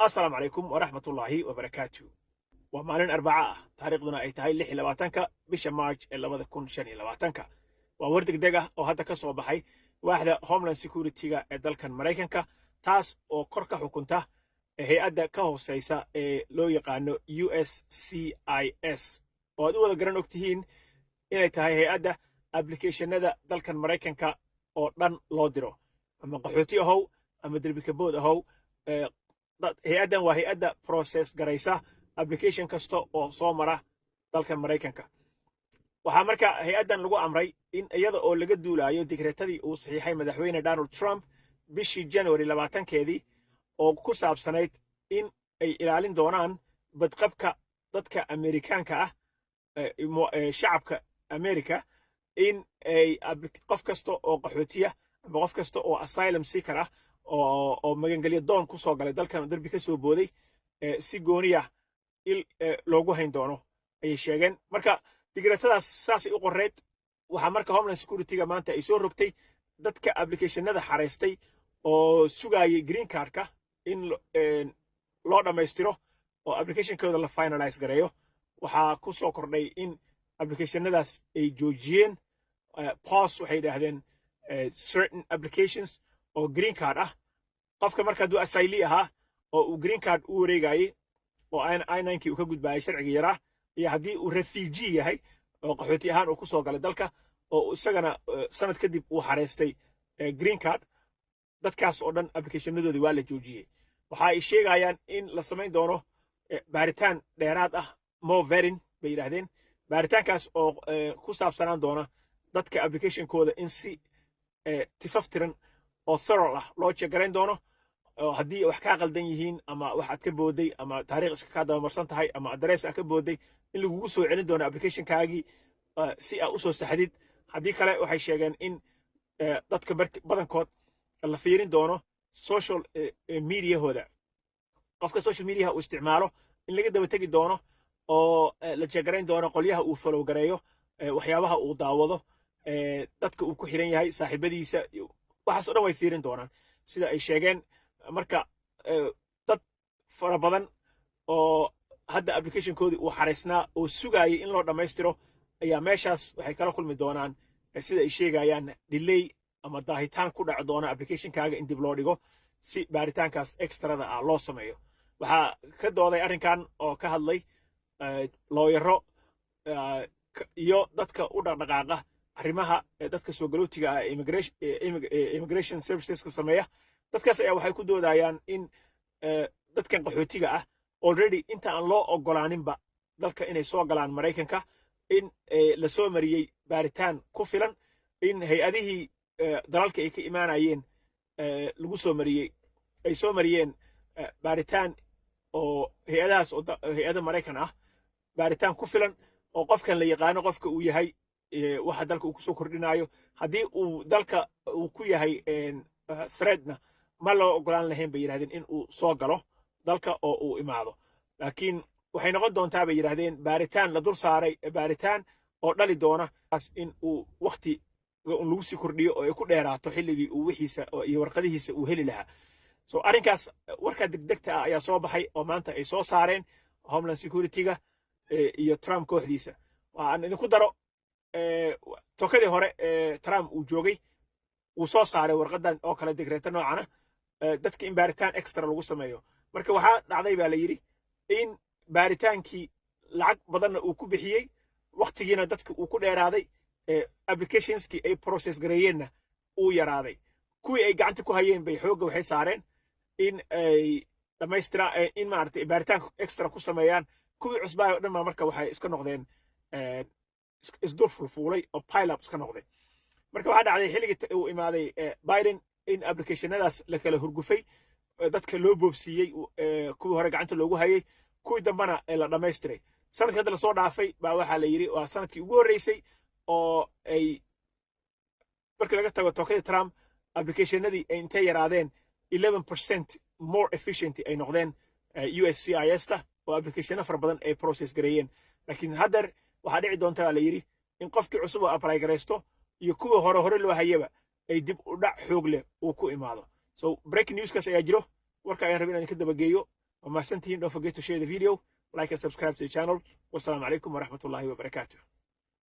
السلام عليكم ورحمة الله وبركاته. ومالين أربعة تاريخنا أي تهاي لحي لباتنكا بيش مارج اللي بدا كون شاني لباتنكا ووردك دقة أو هذا كسو بحي واحدة هوملاند سيكوريتيغا دالكان مريكانكا تاس أو كوركا حكونتا هي أدى كهو سيسا لو يقانو USCIS وادو دا قران اكتهين إنay tahay hay-adda applicationada dalkan maraykanka oo dhan loo diro ama qaxooti ahow ama derbikabood ahow hay-addan waa hay-adda process garaysa application kasta oo soo mara dalkan maraykanka waxaa marka hay-addan lagu amray in iyada oo laga duulaayo digreetadii uu saxiixay madaxweyne Donald Trump bishii January 20keedii oo ku saabsanayd in ay ilaalin doonaan badqabka dadka Amerikaanka ah shacabka America in ay qof kasta oo qaxootiya ama qof kasta oo asylum seeker ah oo magangelyo doon ku soo galay dalkan darbi ka soo booday si gooniya loogu hayn doono ay sheegeen marka digreetadaas saas u qoreed waxa marka Homeland Security-ga maanta ay soo rogtay dadka applicationada xareystay oo sugayay green card-ka in loo dhameystiro oo application-kooda la finalize gareeyo waxa ku soo kordhay in applicationadaas ay joojiyeen pause waxay yidhaahdeen certain applications oo green card ah qofka marka hadduu asyli ahaa oo uu green card u wareegayay oo I-9kii uu ka gudbaayay sharciga yaraa iyo haddii uu refugee yahay oo qaxooti ahaan uu ku soo galay dalka oo isagana sanad kadib uu xareystay green card dadkaas oo dhan applicationadoodii waa la joojiyey waxa ay sheegayaan in la samayn doono baaritaan dheeraad ah more vetting bay yidhaahdeen baaritaankaas oo ku saabsanaan doona dadka applicationkooda in si tifaftiran oo thorough ah loo jegarayn doono haddii wax kaa qaldan yihiin ama wax aad ka booday ama taariikh iska kaa dabamarsan tahay ama adrees aad ka booday in lagugu soo celin doono applicationkaagii si aad u soo saxdid haddii kale waxay sheegeen in dadka badankood la fiirin doono social mediahooda qofka social mediaha uu isticmaalo in laga daba tegi doono oo la jegarayn doono qolyaha uu follow gareeyo waxyaabaha uu daawado dadka uu ku xiran yahay saaxiibadiisa waxaas oo dhan way fiirin doonaan sida ay sheegeen marka dad fara badan oo hadda applicationkoodii uu xareysnaa oo sugayay in loo dhammaystiro ayaa meeshaas waxay kala kulmi doonaan sida ay sheegayaan delay ama daahitaan ku dhaco doona applicationkaaga in dib loo dhigo si baaritaankaas extrada ah loo sameeyo waxaa ka dooday arrinkan oo ka hadlay looyaro iyo dadka u dhaqdhaqaaqa arrimaha dadka soo galootiga ah immigration serviceska sameeya dadkaas ayaa waxay ku doodayaan in dadkan qaxootiga ah already inta aan loo ogolaaninba dalka inay soo galaan maraykanka in la soo mariyey baaritaan ku filan in hay-adihii dalalka ay ka imaanayeen lagu soo mariyey ay soo mariyeen baaritaan oo hay-adahaas oo hay-ada maraykan ah baaritaan ku filan oo qofkan la yaqaano qofka uu yahay waxa dalka uu ku soo kordhinayo haddii uu dalka uu ku yahay threadna ma loo ogolaan lahayn bay yidhahdeen in uu soo galo dalka oo uu imaado laakiin waxay noqon doontaa bay yidhahdeen baaritaan la dul saaray baaritaan oo dhali doona in uu waqti lagu sii kordhiyo oo ay ku dheeraato xilligii uu wixiisa iyo warqadihiisa uu heli lahaa so arrinkaas warka degdegta ah ayaa soo baxay oo maanta ay soo saareen Homeland Security-ga iyo Trump kooxdiisa waxaan idinku daro tokadii hore Trump uu joogay uu soo saaray warqadan oo kale digreeto noocana dadka in baaritaan extra lagu sameeyo marka waxaa dhacday baa la yidhi in baaritaankii lacag badanna uu ku bixiyey waqtigiina dadka uu ku dheeraaday applicationskii ay process gareeyeenna uu yaraaday kuwii ay gacanta ku hayeen bay xoogga waxay saareen in ay dhammaystiraan in maaragtay baaritaanka extra ku sameeyaan kuwii cusbaa oo dhan baa marka waxay iska noqdeen isdul fulfuulay oo pileup iska noqday marka waxaa dhacday xilligii uu imaaday Biden in applicationadaas la kala hurgufay dadka loo boobsiiyey kuwii hore gacanta loogu hayay kuwii dambana la dhammaystiray sanadkii hadda lasoo dhaafay baa waxaa la yidhi waa sanadkii ugu horreysay oo ay markii laga tago tokadii Trump applicationadii ay intay yaraadeen 11% more efficient ay noqdeen USCIS-ta oo applicationo fara badan ay process gareeyeen laakiin haddeer waxaa dhici doonta baa la yidhi in qofkii cusub oo apply garaysto iyo kuwii hore loo hayaba ay dib u dhac xoog leh uu ku imaado so breaking newskaas ayaa jiro warka ayaan rabin inaan ka dabageeyo وما سنتين don't forget to share the video like and subscribe to the channel والسلام عليكم ورحمة الله وبركاته